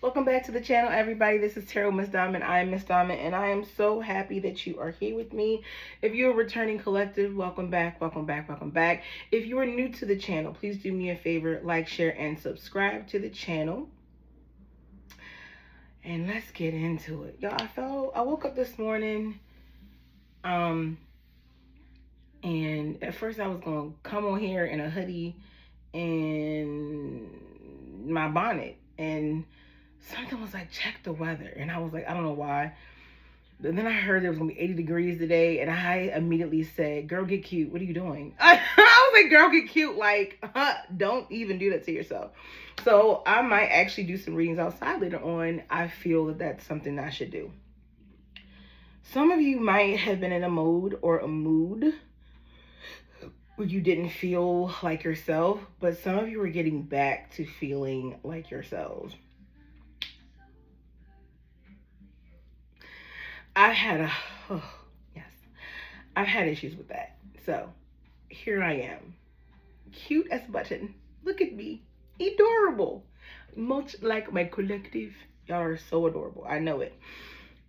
Welcome back to the channel, everybody. This is Tarot Miss Diamond. I am Miss Diamond, and I am so happy that you are here with me. If you're a returning collective, welcome back, welcome back, welcome back. If you are new to the channel, please do me a favor, like, share, and subscribe to the channel. And let's get into it. Y'all, I woke up this morning, and at first I was going to come on here in a hoodie and my bonnet, and something was like, check the weather. And I was like, I don't know why. But then I heard there was going to be 80 degrees today. And I immediately said, girl, get cute. What are you doing? I was like, girl, get cute. Like, don't even do that to yourself. So I might actually do some readings outside later on. I feel that that's something I should do. Some of you might have been in a mode or a mood where you didn't feel like yourself. But some of you are getting back to feeling like yourselves. I've had issues with that. So here I am, cute as a button. Look at me, adorable, much like my collective. Y'all are so adorable. I know it.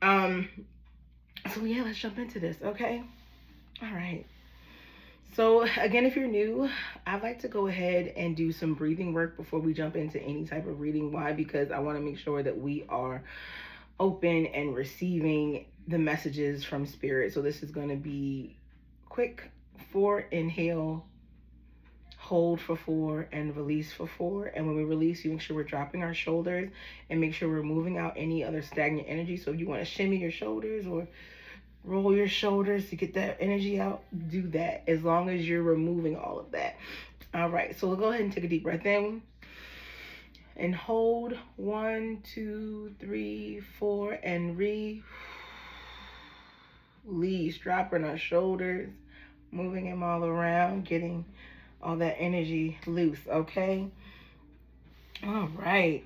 So yeah, let's jump into this, okay? All right. So again, if you're new, I'd like to go ahead and do some breathing work before we jump into any type of reading. Why? Because I want to make sure that we are open and receiving the messages from spirit. So this is going to be quick. 4, inhale, hold for 4, and release for 4. And when we release, you make sure we're dropping our shoulders and make sure we're moving out any other stagnant energy. So if you want to shimmy your shoulders or roll your shoulders to get that energy out, do that, as long as you're removing all of that. All right, so we'll go ahead and take a deep breath in and hold. 1, 2, 3, 4, and release. Dropping our shoulders, moving them all around, getting all that energy loose, okay? All right.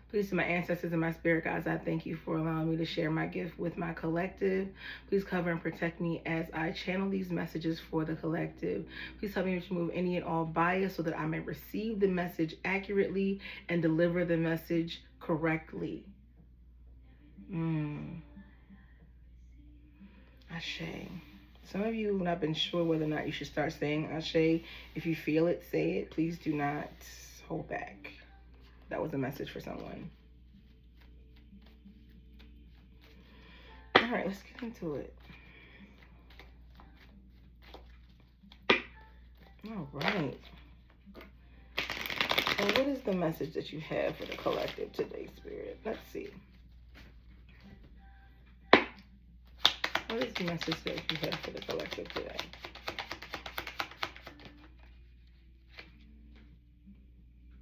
Please, to my ancestors and my spirit guides, I thank you for allowing me to share my gift with my collective. Please cover and protect me as I channel these messages for the collective. Please help me to remove any and all bias so that I may receive the message accurately and deliver the message correctly. Ashe. Some of you have not been sure whether or not you should start saying Ashe. If you feel it, say it. Please do not hold back. That was a message for someone. All right, let's get into it. All right. So what is the message that you have for the collective today, Spirit? Let's see. What is the message that you have for the collective today?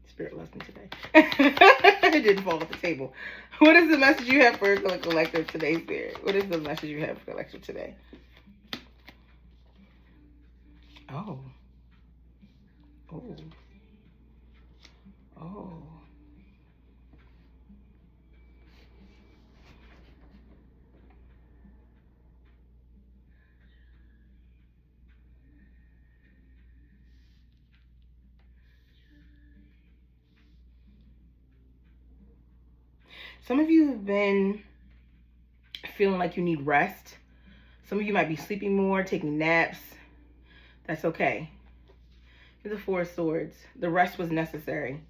Spirit loves me today. It didn't fall off the table. What is the message you have for the collective today, Spirit? What is the message you have for the collective today? Oh. Oh. Oh. Some of you have been feeling like you need rest. Some of you might be sleeping more, taking naps. That's okay. Here's the 4 of Swords. The rest was necessary.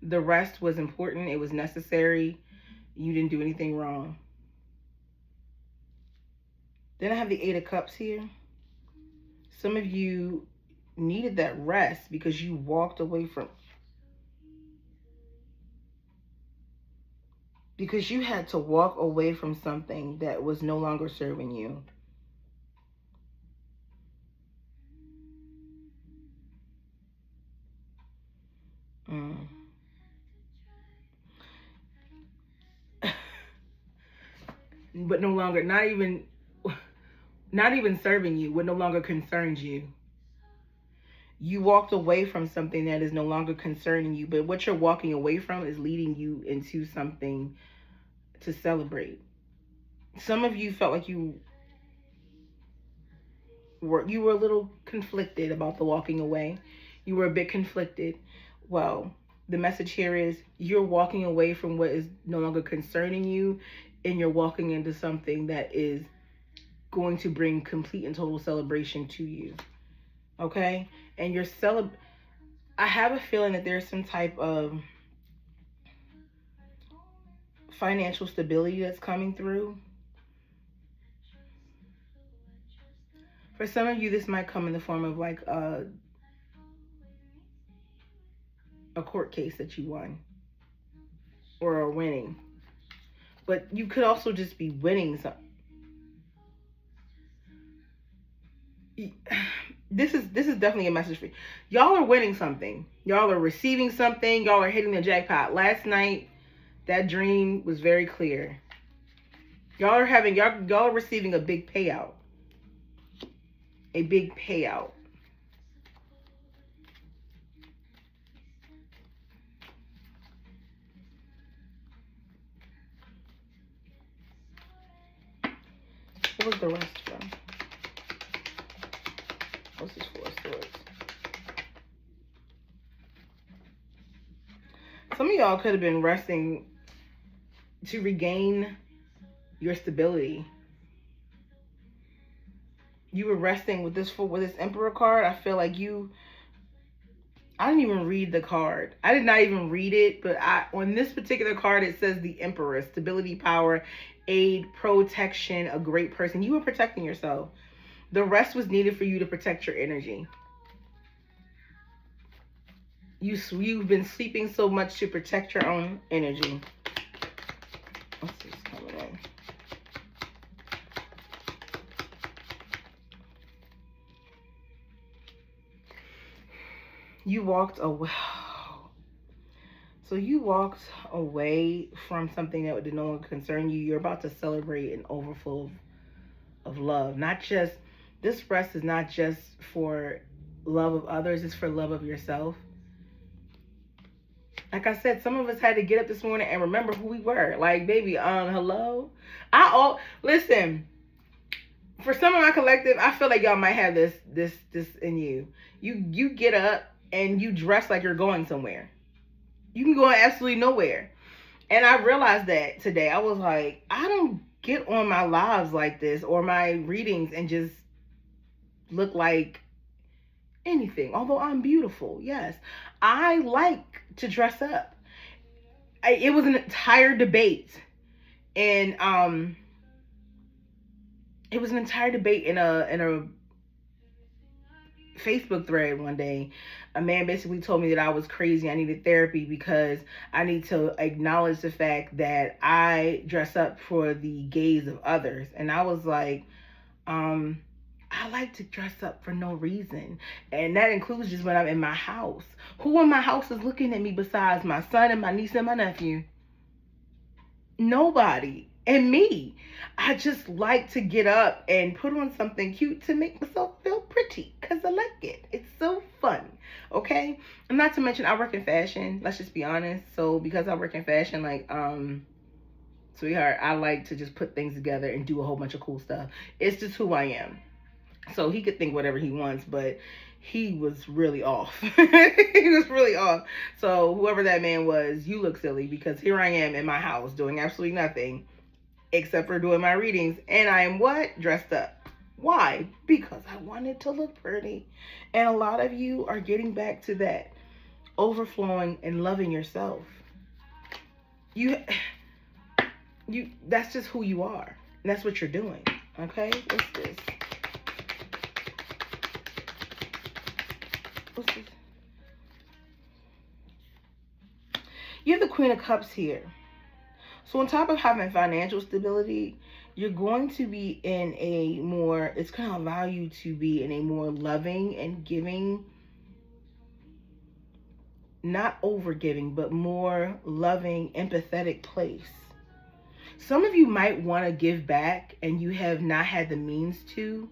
The rest was important. It was necessary. You didn't do anything wrong. Then I have the 8 of Cups here. Some of you needed that rest because you walked away from... Because you had to walk away from something that was no longer serving you. But no longer, not even serving you, what no longer concerns you. You walked away from something that is no longer concerning you, but what you're walking away from is leading you into something to celebrate. Some of you felt like you were a little conflicted about the walking away. You were a bit conflicted. Well, the message here is you're walking away from what is no longer concerning you, and you're walking into something that is going to bring complete and total celebration to you. Okay? And I have a feeling that there's some type of financial stability that's coming through. For some of you, this might come in the form of like a court case that you won or a winning. But you could also just be winning something. This is definitely a message for you. Y'all are winning something. Y'all are receiving something. Y'all are hitting the jackpot. Last night, that dream was very clear. Y'all are receiving a big payout. A big payout. What was the rest from? What's this Four of Swords? Some of y'all could have been resting to regain your stability. You were resting with this Emperor card. I feel like I didn't even read the card. I did not even read it, but on this particular card it says the Emperor, stability, power, aid, protection, a great person. You were protecting yourself. The rest was needed for you to protect your energy. You've been sleeping so much to protect your own energy. What's this coming in? You walked away. So you walked away from something that did no longer concern you. You're about to celebrate an overflow of love. Not just, this rest is not just for love of others, it's for love of yourself. Like I said, some of us had to get up this morning and remember who we were. Like, baby, hello? Listen, for some of my collective, I feel like y'all might have this in you. You get up and you dress like you're going somewhere. You can go absolutely nowhere. And I realized that today. I was like, I don't get on my lives like this or my readings and just look like anything. Although I'm beautiful, yes. I like to dress up. It was an entire debate. And it was an entire debate in a Facebook thread one day. A man basically told me that I was crazy. I needed therapy because I need to acknowledge the fact that I dress up for the gaze of others. And I was like, I like to dress up for no reason. And that includes just when I'm in my house. Who in my house is looking at me besides my son and my niece and my nephew? Nobody. And me. I just like to get up and put on something cute to make myself feel pretty because I like it. It's so fun. Okay? And not to mention I work in fashion. Let's just be honest. So because I work in fashion, like, sweetheart, I like to just put things together and do a whole bunch of cool stuff. It's just who I am. So he could think whatever he wants, but he was really off. He was really off. So whoever that man was, you look silly because here I am in my house doing absolutely nothing except for doing my readings. And I am what? Dressed up. Why? Because I wanted to look pretty. And a lot of you are getting back to that overflowing and loving yourself. That's just who you are. And that's what you're doing. Okay? What's this? What's this? You have the Queen of Cups here. So on top of having financial stability, you're going to be in it's going to allow you to be in a more loving and giving, not over giving, but more loving, empathetic place. Some of you might want to give back and you have not had the means to.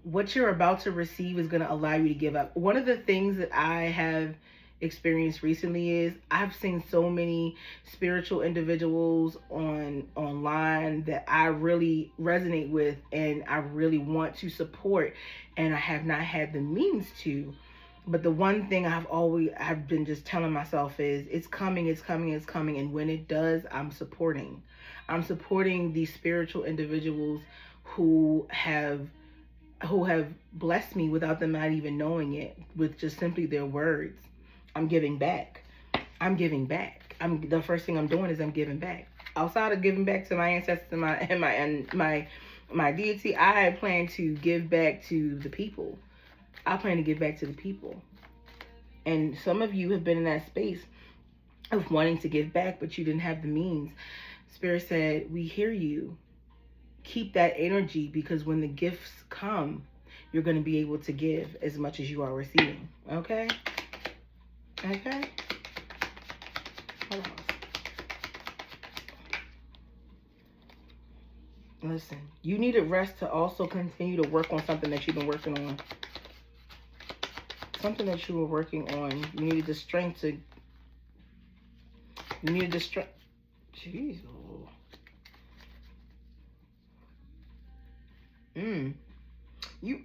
What you're about to receive is going to allow you to give up. One of the things that I have experienced recently is I've seen so many spiritual individuals online that I really resonate with and I really want to support, and I have not had the means to. But the one thing I've been just telling myself is it's coming, it's coming, it's coming. And when it does, I'm supporting. I'm supporting these spiritual individuals who have blessed me without them not even knowing it, with just simply their words. I'm giving back. I'm giving back. The first thing I'm doing is I'm giving back. Outside of giving back to my ancestors and my deity, I plan to give back to the people. I plan to give back to the people. And some of you have been in that space of wanting to give back, but you didn't have the means. Spirit said, we hear you. Keep that energy, because when the gifts come, you're going to be able to give as much as you are receiving. Okay? Okay? Hold on. Listen, you needed rest to also continue to work on something that you've been working on. Something that you were working on. You needed the strength to... You needed the strength... Jeez. You...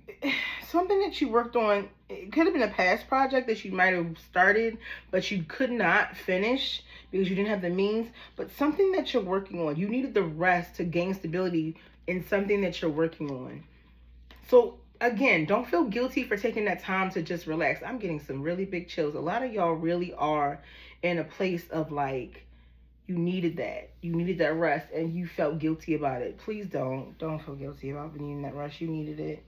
Something that you worked on, it could have been a past project that you might have started, but you could not finish because you didn't have the means. But something that you're working on, you needed the rest to gain stability in something that you're working on. So again, don't feel guilty for taking that time to just relax. I'm getting some really big chills. A lot of y'all really are in a place of like, you needed that. You needed that rest and you felt guilty about it. Please don't feel guilty about needing that rest. You needed it.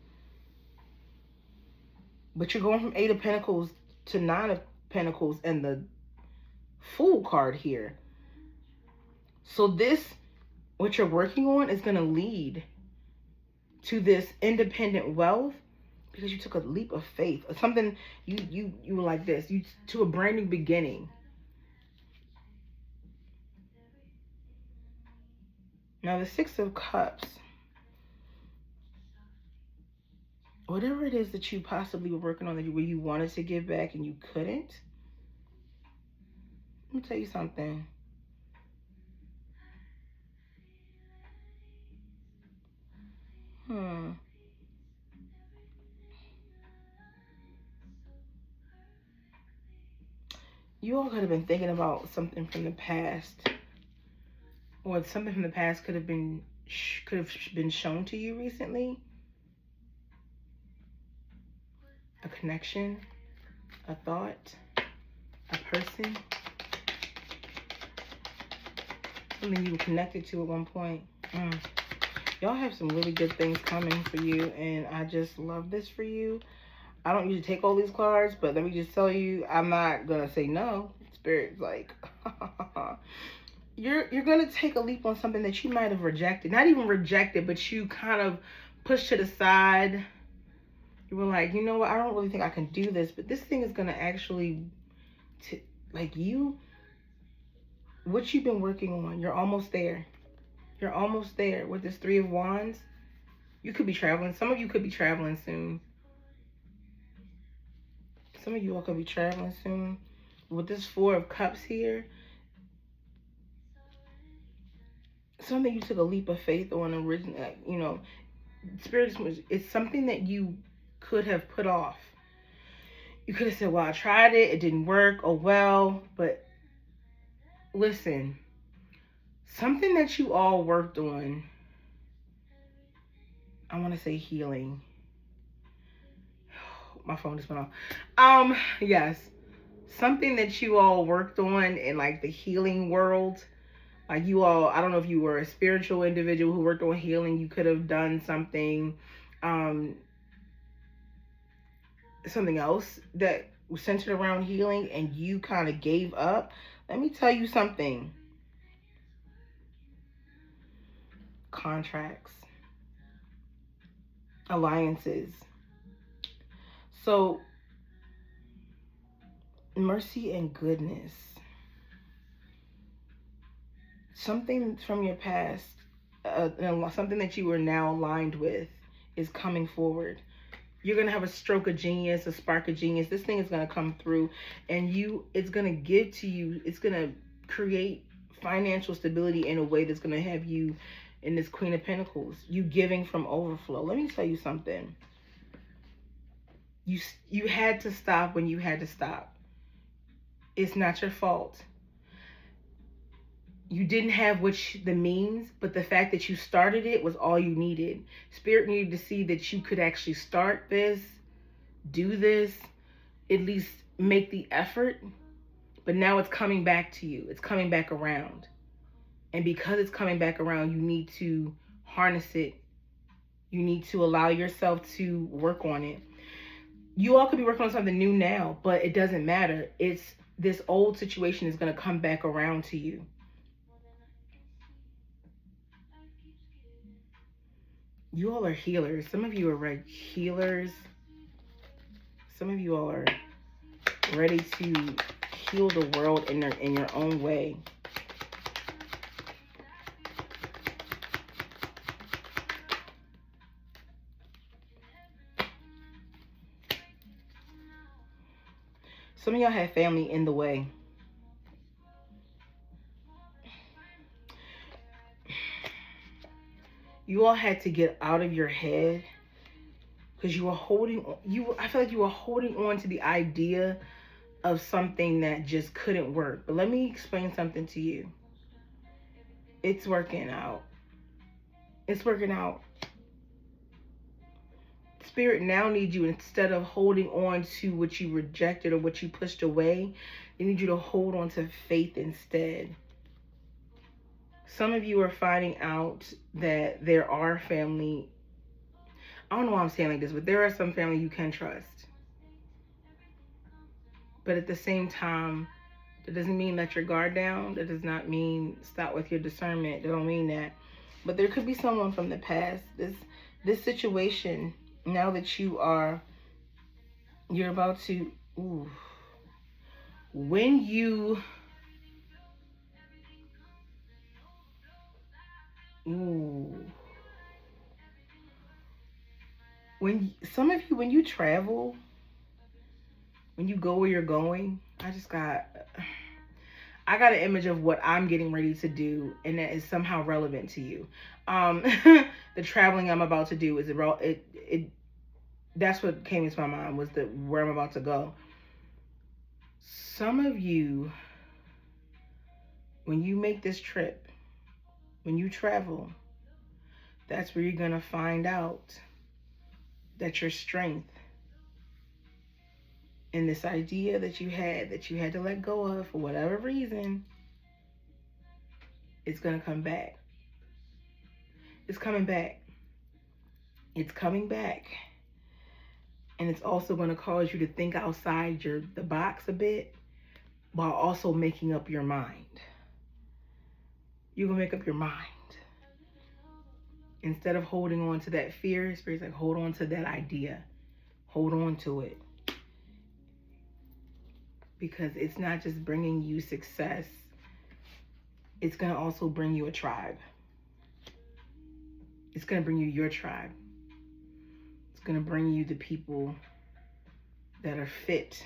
But you're going from 8 of Pentacles to 9 of Pentacles and the Fool card here. So this, what you're working on, is going to lead to this independent wealth because you took a leap of faith. Or something, you were like this. To a brand new beginning. Now the 6 of Cups. Whatever it is that you possibly were working on, where you wanted to give back and you couldn't. Let me tell you something. You all could have been thinking about something from the past. Or something from the past could have been shown to you recently. A connection, a thought, a person, something you were connected to at one point. Y'all have some really good things coming for you, and I just love this for you. I don't usually take all these cards, but let me just tell you, I'm not gonna say no. Spirit's like, you're gonna take a leap on something that you might have rejected. Not even rejected, but you kind of pushed to the side. You were like, you know what, I don't really think I can do this, but this thing is going to actually, what you've been working on, you're almost there. You're almost there with this 3 of Wands. You could be traveling. Some of you could be traveling soon. Some of you all could be traveling soon. With this 4 of Cups here, something you took a leap of faith on originally, Spirit, it's something that you could have put off. You could have said, well, I tried it, it didn't work, oh well. But listen, something that you all worked on, I want to say healing. My phone just went off. Yes, something that you all worked on in like the healing world. Like you all, I don't know if you were a spiritual individual who worked on healing, you could have done something else that was centered around healing and you kind of gave up. Let me tell you something. Contracts, alliances. So, mercy and goodness. Something from your past, something that you are now aligned with is coming forward. You're going to have a stroke of genius, a spark of genius. This thing is going to come through and it's going to give to you, it's going to create financial stability in a way that's going to have you in this Queen of Pentacles. You giving from overflow. Let me tell you something. You had to stop when you had to stop. It's not your fault. You didn't have the means, but the fact that you started it was all you needed. Spirit needed to see that you could actually start this, do this, at least make the effort. But now it's coming back to you. It's coming back around. And because it's coming back around, you need to harness it. You need to allow yourself to work on it. You all could be working on something new now, but it doesn't matter. It's this old situation is going to come back around to you. You all are healers. Some of you are healers. Some of you all are ready to heal the world in your own way. Some of y'all have family in the way. You all had to get out of your head because you were I feel like you were holding on to the idea of something that just couldn't work. But let me explain something to you. It's working out. It's working out. Spirit now needs you, instead of holding on to what you rejected or what you pushed away, they need you to hold on to faith instead. Some of you are finding out that there are family. I don't know why I'm saying like this, but there are some family you can trust. But at the same time, that doesn't mean let your guard down. That does not mean stop with your discernment. That don't mean that. But there could be someone from the past. This situation, now that you're about to, when you, when you travel, when you go where you're going, I got an image of what I'm getting ready to do, and that is somehow relevant to you. The traveling I'm about to do is that's what came into my mind, was where I'm about to go. Some of you, when you make this trip, when you travel, that's where you're gonna find out that your strength and this idea that you had to let go of for whatever reason, it's gonna come back. It's coming back. It's coming back. And it's also going to cause you to think outside the box a bit, while also making up your mind. You're going to make up your mind. Instead of holding on to that fear, Spirit's like, hold on to that idea. Hold on to it. Because it's not just bringing you success. It's going to also bring you a tribe. It's going to bring you your tribe. It's going to bring you the people that are fit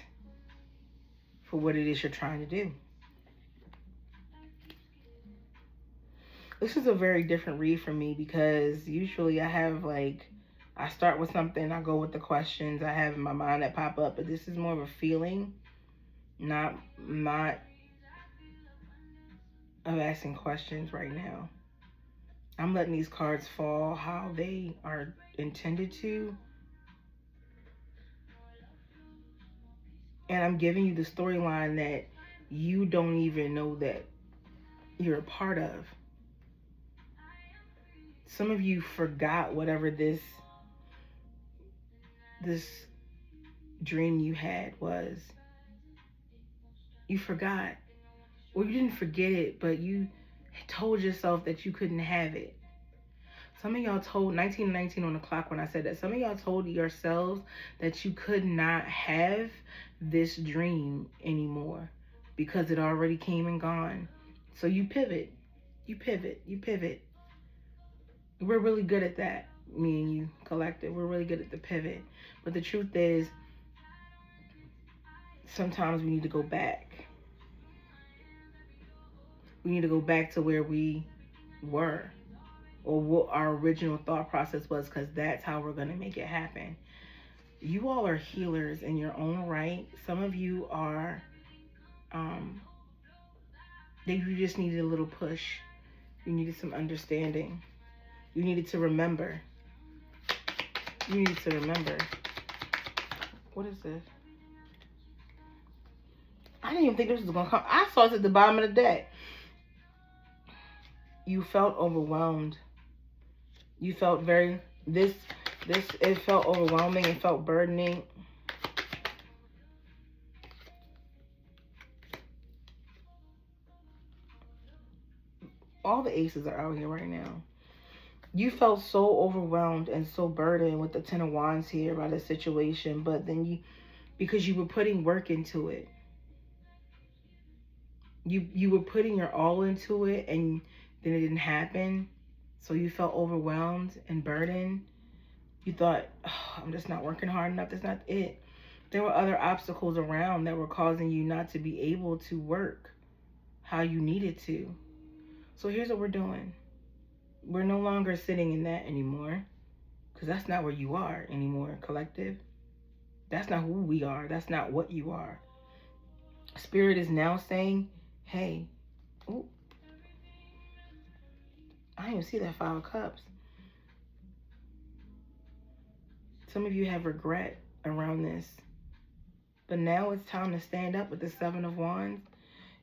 for what it is you're trying to do. This is a very different read for me, because usually I start with something, I go with the questions I have in my mind that pop up, but this is more of a feeling, not of asking questions right now. I'm letting these cards fall how they are intended to. And I'm giving you the storyline that you don't even know that you're a part of. Some of you forgot whatever this dream you had was. You forgot. Or you didn't forget it, but you told yourself that you couldn't have it. Some of y'all told, 1919 on the clock when I said that, some of y'all told yourselves that you could not have this dream anymore because it already came and gone. So you pivot. You pivot. You pivot. We're really good at that, me and you, collective. We're really good at the pivot. But the truth is, sometimes we need to go back. We need to go back to where we were, or what our original thought process was, because that's how we're going to make it happen. You all are healers in your own right. Some of you are, um, you just needed a little push. You needed some understanding. You needed to remember. You needed to remember. What is this? I didn't even think this was going to come. I saw it at the bottom of the deck. You felt overwhelmed. You felt it felt overwhelming. It felt burdening. All the aces are out here right now. You felt so overwhelmed and so burdened with the Ten of Wands here by the situation, but then because you were putting work into it. You were putting your all into it, and then it didn't happen. So you felt overwhelmed and burdened. You thought, oh, I'm just not working hard enough. That's not it. There were other obstacles around that were causing you not to be able to work how you needed to. So here's what we're doing. We're no longer sitting in that anymore, because that's not where you are anymore, collective. That's not who we are. That's not what you are. Spirit is now saying, hey, ooh, I didn't even see that Five of Cups. Some of you have regret around this. But now it's time to stand up with the Seven of Wands.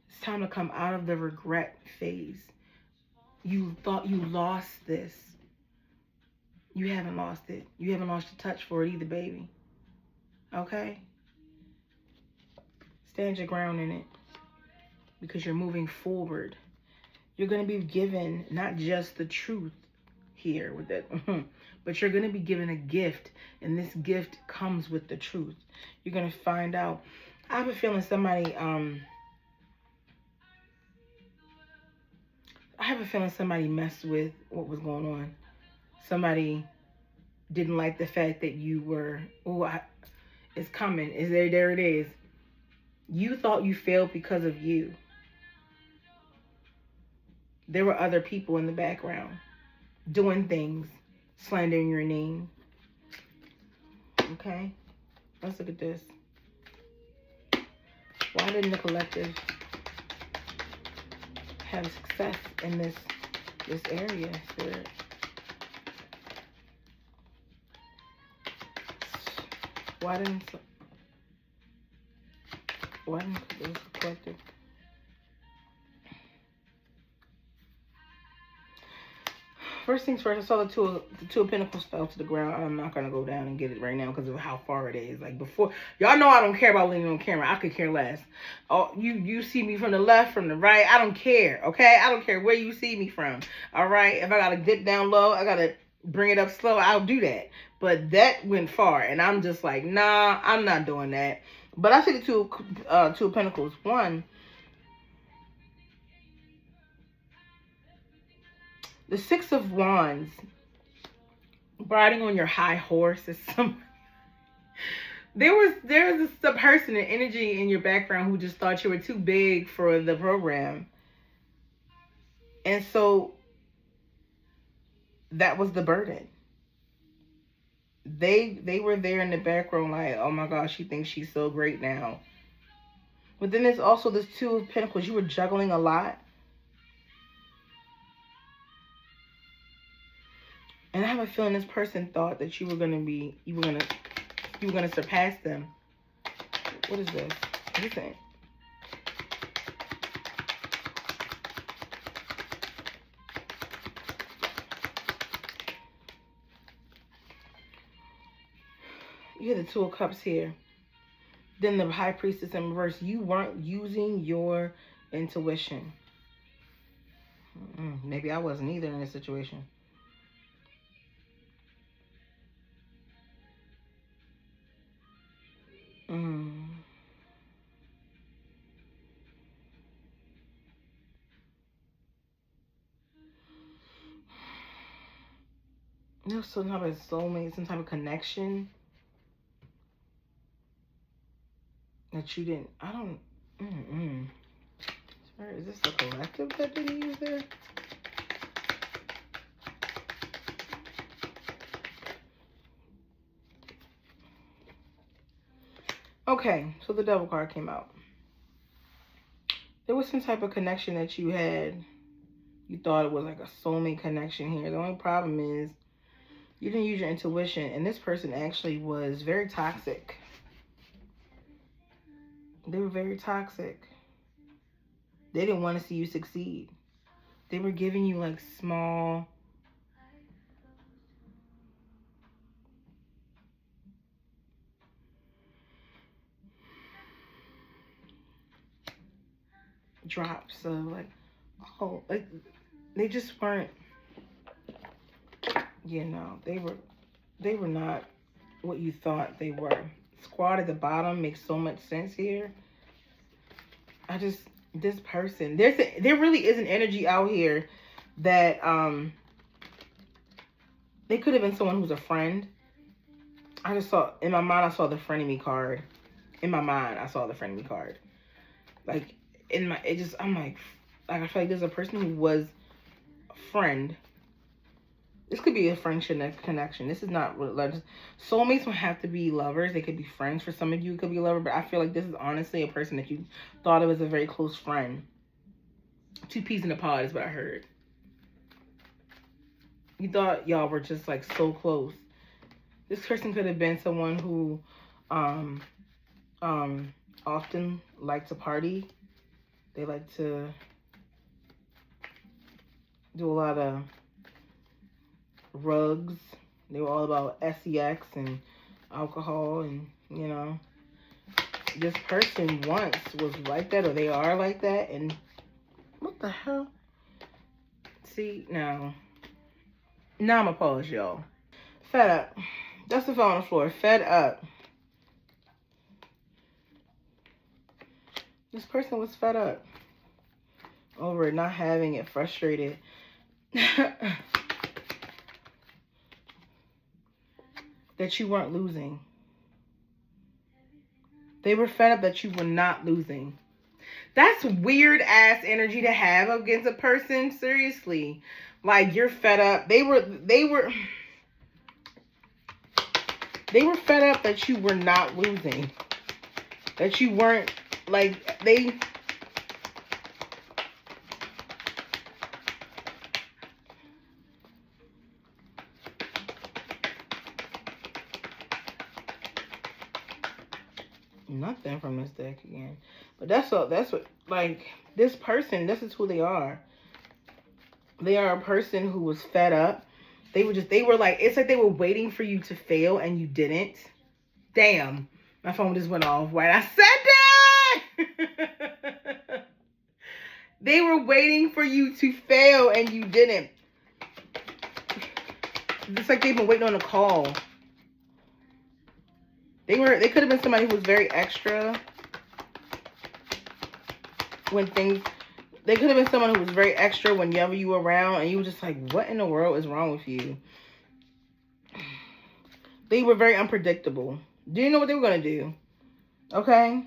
It's time to come out of the regret phase. You thought you lost this. You haven't lost it. You haven't lost your touch for it either, baby. Okay? Stand your ground in it. Because you're moving forward. You're going to be given not just the truth here with that, but you're going to be given a gift, and this gift comes with the truth. You're going to find out. I have a feeling somebody messed with what was going on. Somebody didn't like the fact that you were, it's coming. There it is. You thought you failed because of you. There were other people in the background doing things, slandering your name. Okay? Let's look at this. Why didn't the collective have success in this area, Spirit? Why didn't this collective? First things first, I saw the two of Pentacles fell to the ground. I'm not going to go down and get it right now because of how far it is. Like before, y'all know I don't care about leaning on camera. I could care less. Oh, you see me from the left, from the right. I don't care, okay? I don't care where you see me from, all right? If I got to dip down low, I got to bring it up slow, I'll do that. But that went far, and I'm just like, nah, I'm not doing that. But I see the two of Pentacles. One, the Six of Wands, riding on your high horse is some. There was a person, an energy in your background who just thought you were too big for the program, and so that was the burden. They were there in the background like, oh my gosh, she thinks she's so great now. But then there's also this Two of Pentacles. You were juggling a lot. And I have a feeling this person thought that you were gonna surpass them. What is this? What is it? You have the Two of Cups here. Then the High Priestess in reverse. You weren't using your intuition. Maybe I wasn't either in this situation. There's some type of soulmate, some type of connection that you didn't. I don't. Is this a collective that didn't use there? Okay, so the Devil card came out. There was some type of connection that you had. You thought it was like a soulmate connection here. The only problem is you didn't use your intuition, and this person actually was very toxic. They were very toxic. They didn't want to see you succeed. They were giving you like small drops of like, oh, like they just weren't, you know, they were not what you thought they were. Squad at the bottom makes so much sense here. This person, there really is an energy out here that they could have been someone who's a friend. I just saw, in my mind, I saw the frenemy card. In my mind, I saw the frenemy card. Like, I'm like, I feel like there's a person who was a friend. This could be a friendship connection. This is not religious. Soulmates don't have to be lovers. They could be friends. For some of you, it could be a lover. But I feel like this is honestly a person that you thought of as a very close friend. Two peas in a pod is what I heard. You thought y'all were just like so close. This person could have been someone who often liked to party. They like to do a lot of rugs. They were all about sex and alcohol, and you know, this person once was like that, or they are like that. And what the hell? See, now I'm gonna pause, y'all. Fed up. That's the phone on the floor. Fed up. This person was fed up over not having it, frustrated. That you weren't losing. They were fed up that you were not losing. That's weird ass energy to have against a person. Seriously. Like, you're fed up. They were fed up that you were not losing. That you weren't, like, they... Nothing from this deck again. But that's what, like, this person, this is who they are. They are a person who was fed up. They were like, it's like they were waiting for you to fail and you didn't. Damn. My phone just went off while I said that. They were waiting for you to fail and you didn't. It's like they've been waiting on a call. They could have been somebody who was very extra when things... They could have been someone who was very extra whenever you were around, and you were just like, what in the world is wrong with you? They were very unpredictable. Didn't know what they were going to do. Okay?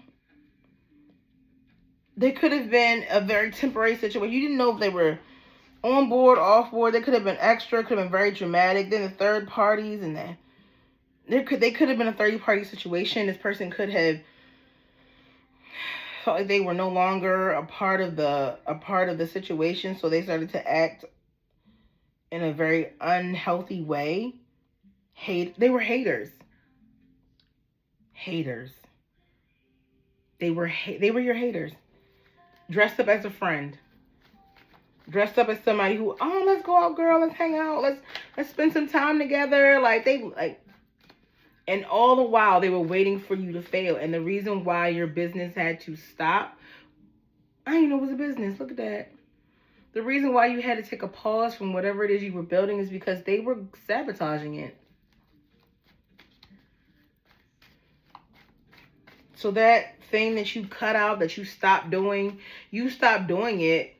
They could have been a very temporary situation. You didn't know if they were on board, off board. They could have been extra, could have been very dramatic. Then the third parties and that. They could have been a third-party situation. This person could have felt like they were no longer a part of the situation, so they started to act in a very unhealthy way. They were haters. Haters. They were your haters. Dressed up as a friend. Dressed up as somebody who, oh, let's go out, girl, let's hang out, let's spend some time together. And all the while, they were waiting for you to fail. And the reason why your business had to stop, I didn't know it was a business. Look at that. The reason why you had to take a pause from whatever it is you were building is because they were sabotaging it. So that thing that you cut out, that you stopped doing it.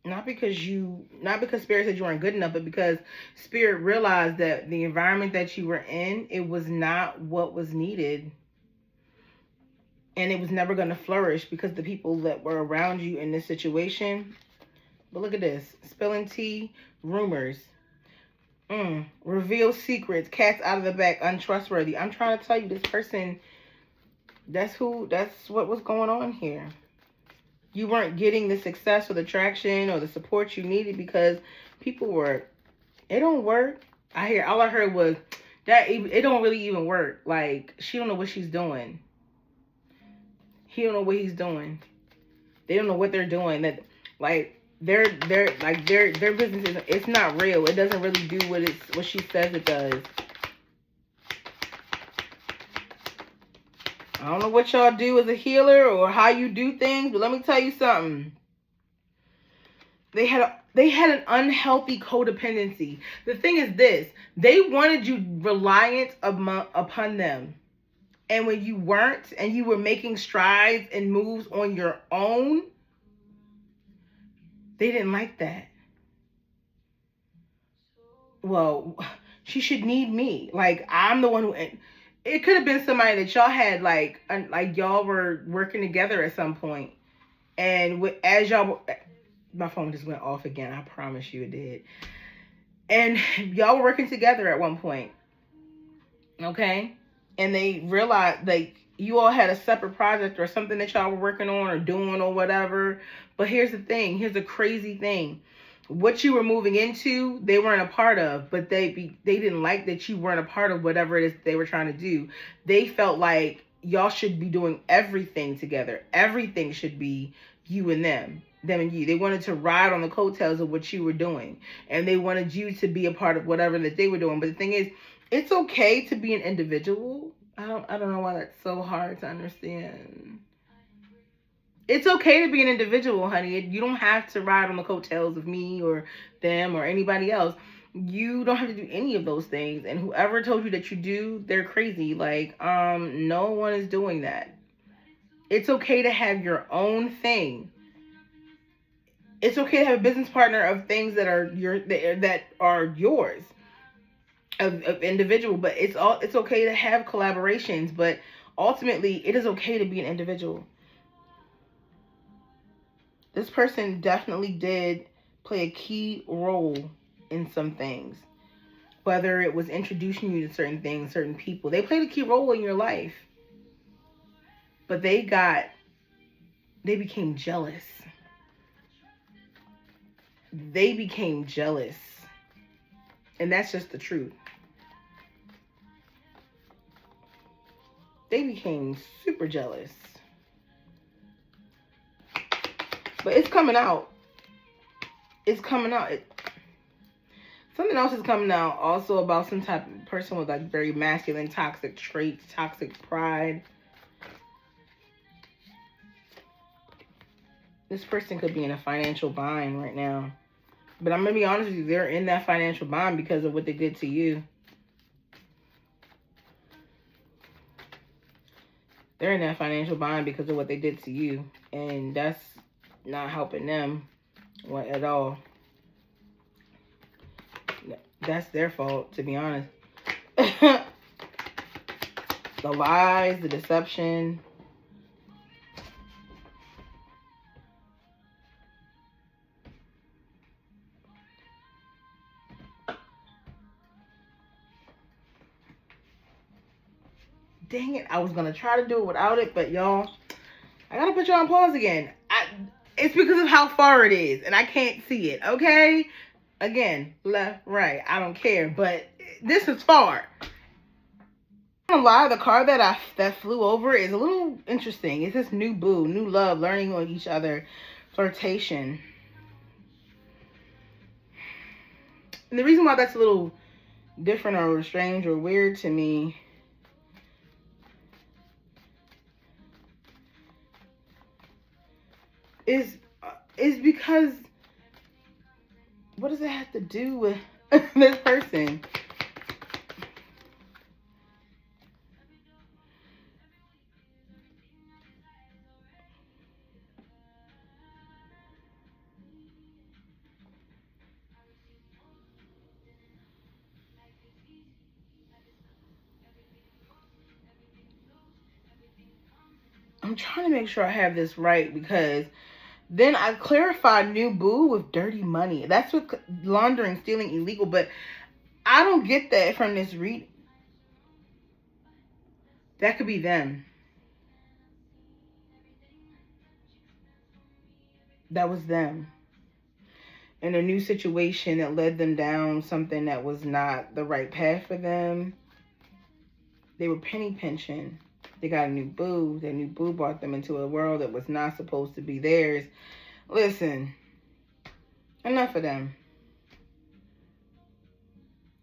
Not because Spirit said you weren't good enough, but because Spirit realized that the environment that you were in, it was not what was needed. And it was never going to flourish because the people that were around you in this situation. But look at this. Spilling tea, rumors. Reveal secrets. Cats out of the back. Untrustworthy. I'm trying to tell you, this person, that's what was going on here. You weren't getting the success or the traction or the support you needed because people were, it don't work. All I heard was that it don't really even work. Like, she don't know what she's doing. He don't know what he's doing. They don't know what they're doing. That, like, their business is, it's not real. It doesn't really do what she says it does. I don't know what y'all do as a healer or how you do things, but let me tell you something. They had an unhealthy codependency. The thing is this: they wanted you reliant upon them. And when you weren't, and you were making strides and moves on your own, they didn't like that. Well, she should need me. Like, I'm the one who... It could have been somebody that y'all had, like y'all were working together at some point. And as y'all... My phone just went off again. I promise you it did. And y'all were working together at one point. Okay? And they realized, like, you all had a separate project or something that y'all were working on or doing or whatever. But here's the thing. Here's the crazy thing. What you were moving into, they weren't a part of. But they didn't like that you weren't a part of whatever it is they were trying to do. They felt like y'all should be doing everything together. Everything should be you and them and you. They wanted to ride on the coattails of what you were doing. And they wanted you to be a part of whatever that they were doing. But the thing is, it's okay to be an individual. I don't know why that's so hard to understand. It's okay to be an individual, honey. You don't have to ride on the coattails of me or them or anybody else. You don't have to do any of those things. And whoever told you that you do, they're crazy. Like, no one is doing that. It's okay to have your own thing. It's okay to have a business partner of things that are yours. Of individual, but it's okay to have collaborations, but ultimately it is okay to be an individual. This person definitely did play a key role in some things, whether it was introducing you to certain things, certain people. They played a key role in your life, but they became jealous. They became jealous, and that's just the truth. They became super jealous. But it's coming out. It's coming out. Something else is coming out also about some type of person with, like, very masculine, toxic traits, toxic pride. This person could be in a financial bind right now. But I'm going to be honest with you, they're in that financial bind because of what they did to you. They're in that financial bind because of what they did to you. And that's not helping them at all. That's their fault, to be honest. The lies, the deception. Dang it, I was going to try to do it without it, but y'all, I got to put you on pause again. It's because of how far it is, and I can't see it, okay? Again, left, right, I don't care, but this is far. I'm not gonna lie, the card that flew over is a little interesting. It's this new boo, new love, learning on each other, flirtation. And the reason why that's a little different or strange or weird to me is because what does it have to do with this person? I'm trying to make sure I have this right, because then I clarified new boo with dirty money. That's what laundering, stealing, illegal. But I don't get that from this read. That could be them. That was them. In a new situation that led them down something that was not the right path for them. They were penny pinching. They got a new boo. That new boo brought them into a world that was not supposed to be theirs. Listen, enough of them.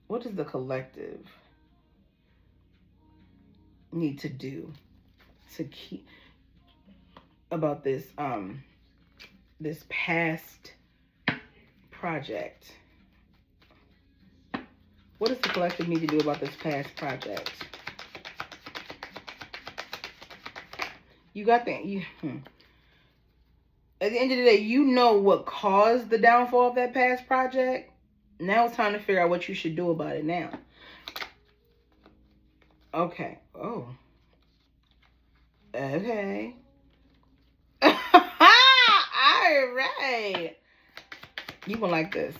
What does the collective need to do to keep about this this past project? What does the collective need to do about this past project? You got that? At the end of the day, you know what caused the downfall of that past project. Now it's time to figure out what you should do about it now. Okay. Oh. Okay. All right. You gonna like this.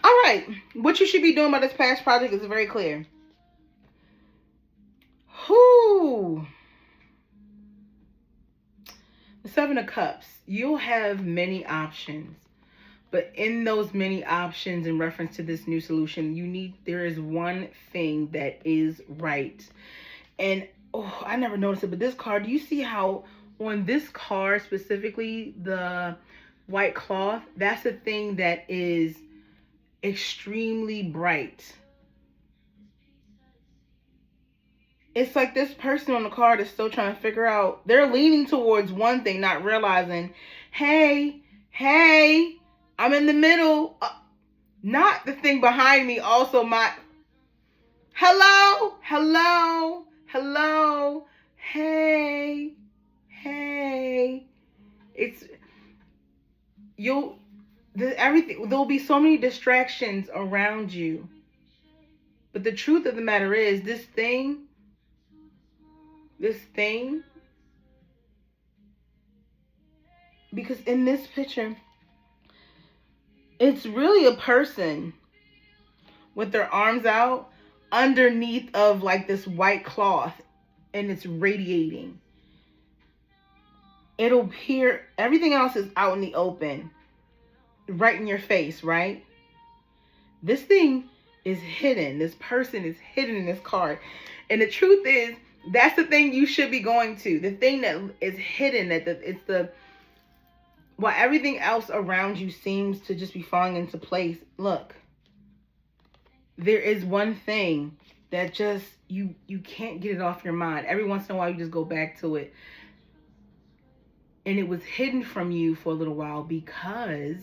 All right. What you should be doing about this past project is very clear. Whoo. The Seven of Cups. You'll have many options. But in those many options in reference to this new solution, there is one thing that is right. And oh, I never noticed it, but this card, do you see how on this card specifically, the white cloth, that's the thing that is extremely bright. It's like this person on the card is still trying to figure out, they're leaning towards one thing, not realizing, hey, I'm in the middle. Not the thing behind me. Also my, hello. Hey. It's, everything, there'll be so many distractions around you. But the truth of the matter is, this thing, because in this picture, it's really a person with their arms out underneath of like this white cloth, and it's radiating. It'll appear, everything else is out in the open, right in your face, right? This thing is hidden. This person is hidden in this card. And the truth is, that's the thing you should be going to. The thing that is hidden, while everything else around you seems to just be falling into place. Look, there is one thing that just, you can't get it off your mind. Every once in a while, you just go back to it. And it was hidden from you for a little while because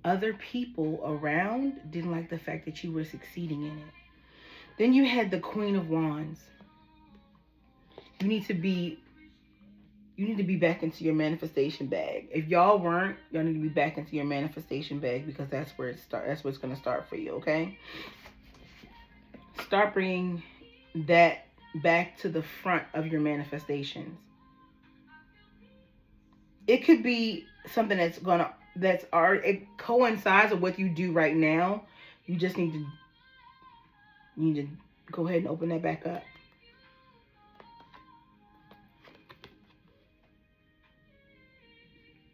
other people around didn't like the fact that you were succeeding in it. Then you had the Queen of Wands. You need to be back into your manifestation bag. If y'all weren't, y'all need to be back into your manifestation bag, because that's where it starts. That's where it's going to start for you, okay? Start bringing that back to the front of your manifestations. It could be something it coincides with what you do right now. You just need to go ahead and open that back up.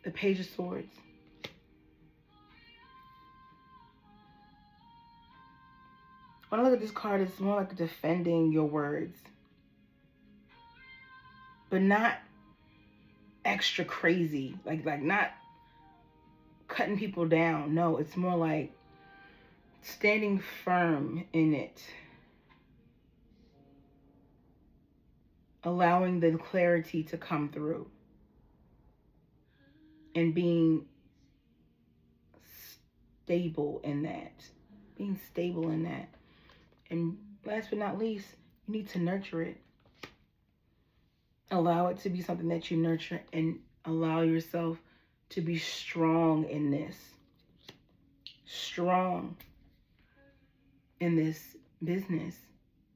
The Page of Swords. When I look at this card, it's more like defending your words. But not extra crazy. Like not cutting people down. No, it's more like standing firm in it. Allowing the clarity to come through. And being stable in that. Being stable in that. And last but not least, you need to nurture it. Allow it to be something that you nurture, and allow yourself to be strong in this. Strong in this business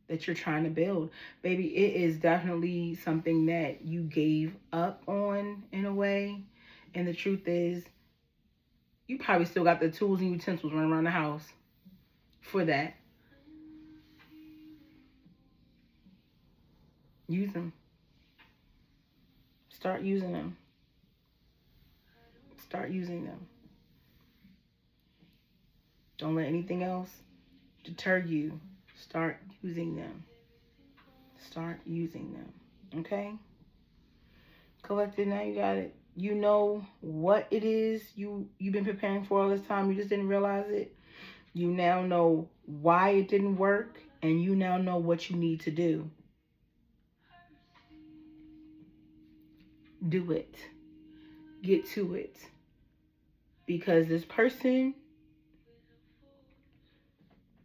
that you're trying to build. Baby, it is definitely something that you gave up on in a way. And the truth is, you probably still got the tools and utensils running around the house for that. Use them. Start using them. Start using them. Don't let anything else deter you. Start using them. Start using them. Okay? Collective, now you got it. You know what it is you've been preparing for all this time. You just didn't realize it. You now know why it didn't work, and you now know what you need to do. Do it. Get to it. Because this person,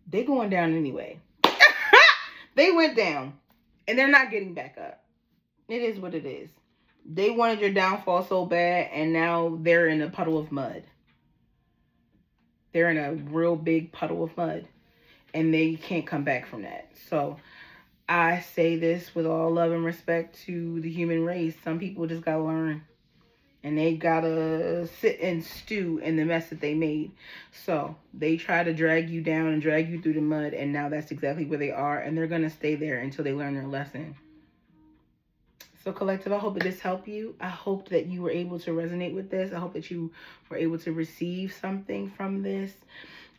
they going down anyway. They went down, and they're not getting back up. It is what it is. They wanted your downfall so bad, and now they're in a puddle of mud. They're in a real big puddle of mud, and they can't come back from that. So I say this with all love and respect to the human race. Some people just gotta learn, and they gotta sit and stew in the mess that they made. So they try to drag you down and drag you through the mud, and now that's exactly where they are, and they're gonna stay there until they learn their lesson. So collective, I hope that this helped you. I hope that you were able to resonate with this. I hope that you were able to receive something from this.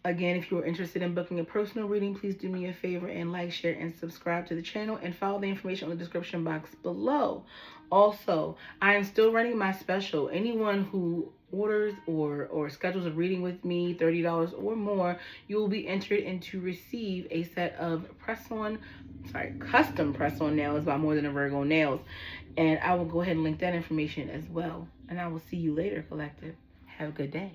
Again, if you are interested in booking a personal reading, please do me a favor and like, share, and subscribe to the channel, and follow the information on the description box below. Also, I am still running my special. Anyone who orders or schedules a reading with me, $30 or more, you will be entered in to receive a set of custom press-on nails by More Than a Virgo Nails. And I will go ahead and link that information as well. And I will see you later, collective. Have a good day.